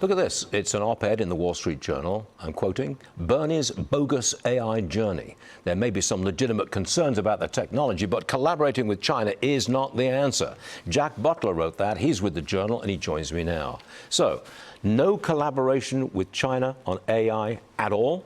Look at this. It's an op-ed in the Wall Street Journal. I'm quoting, "Bernie's bogus AI journey. There may be some legitimate concerns about the technology, but collaborating with China is not the answer." Jack Butler wrote that. He's with the Journal, and he joins me now. So, no collaboration with China on AI at all?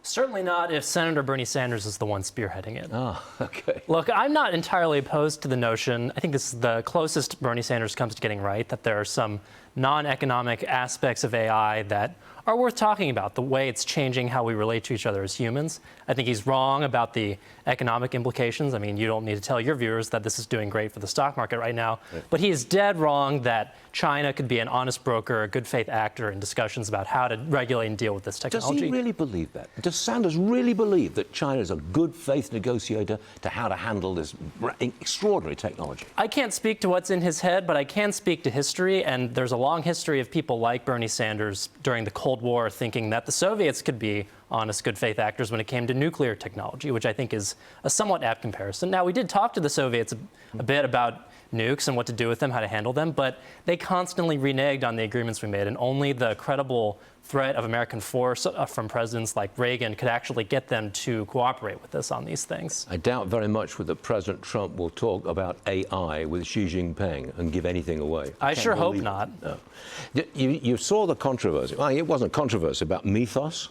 Certainly not if Senator Bernie Sanders is the one spearheading it. Ah, okay. Look, I'm not entirely opposed to the notion, I think this is the closest Bernie Sanders comes to getting right, that there are some non-economic aspects of AI that are worth talking about, the way it's changing how we relate to each other as humans. I think he's wrong about the economic implications. I mean, you don't need to tell your viewers that this is doing great for the stock market right now. Right. But he is dead wrong that China could be an honest broker, a good faith actor in discussions about how to regulate and deal with this technology. Does he really believe that? Does Sanders really believe that China is a good faith negotiator to how to handle this extraordinary technology? I can't speak to what's in his head, but I can speak to history, and there's a long history of people like Bernie Sanders during the Cold War thinking that the Soviets could be honest, good faith actors when it came to nuclear technology, which I think is a somewhat apt comparison. Now, we did talk to the Soviets a bit about nukes and what to do with them, how to handle them, but they constantly reneged on the agreements we made, and only the credible threat of American force from presidents like Reagan could actually get them to cooperate with us on these things. I doubt very much that President Trump will talk about AI with Xi Jinping and give anything away. I sure hope not. No. You saw the controversy. Well, it wasn't controversy about Mythos,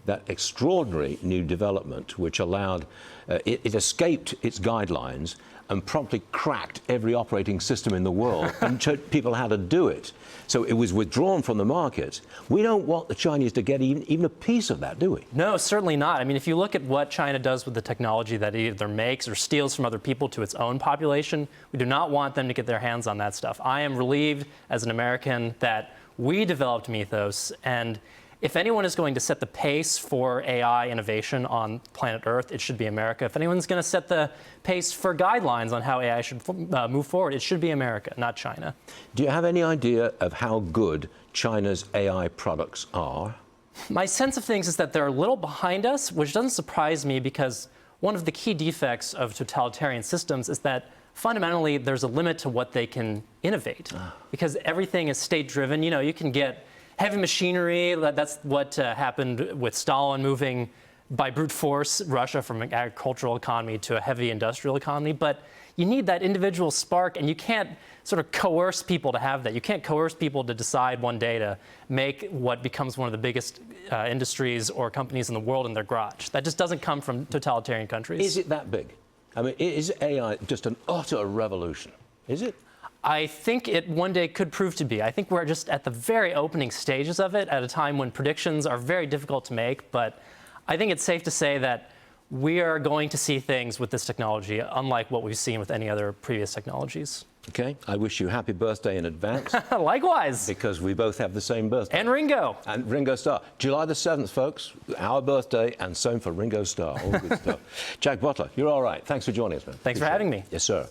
that extraordinary new development which allowed, it escaped its guidelines and promptly cracked every operating system in the world and showed people how to do it. So it was withdrawn from the market. We don't want the Chinese to get even a piece of that, do we? No, certainly not. I mean, if you look at what China does with the technology that it either makes or steals from other people to its own population, we do not want them to get their hands on that stuff. I am relieved as an American that we developed Mythos, and if anyone is going to set the pace for AI innovation on planet Earth, it should be America. If anyone's going to set the pace for guidelines on how AI should move forward, it should be America, not China. Do you have any idea of how good China's AI products are? My sense of things is that they're a little behind us, which doesn't surprise me because one of the key defects of totalitarian systems is that fundamentally there's a limit to what they can innovate because everything is state-driven. You know, you can get heavy machinery, that's what happened with Stalin moving by brute force Russia from an agricultural economy to a heavy industrial economy. But you need that individual spark, and you can't sort of coerce people to have that. You can't coerce people to decide one day to make what becomes one of the biggest industries or companies in the world in their garage. That just doesn't come from totalitarian countries. Is it that big? I mean, is AI just an utter revolution? Is it? I think it one day could prove to be. I think we're just at the very opening stages of it at a time when predictions are very difficult to make, but I think it's safe to say that we are going to see things with this technology unlike what we've seen with any other previous technologies. Okay, I wish you happy birthday in advance. Likewise. Because we both have the same birthday. And Ringo. And Ringo Starr. July the 7th, folks, our birthday, and same for Ringo Starr. All good stuff. Jack Butler, you're all right. Thanks for joining us, man. Thanks for having me. Yes, sir.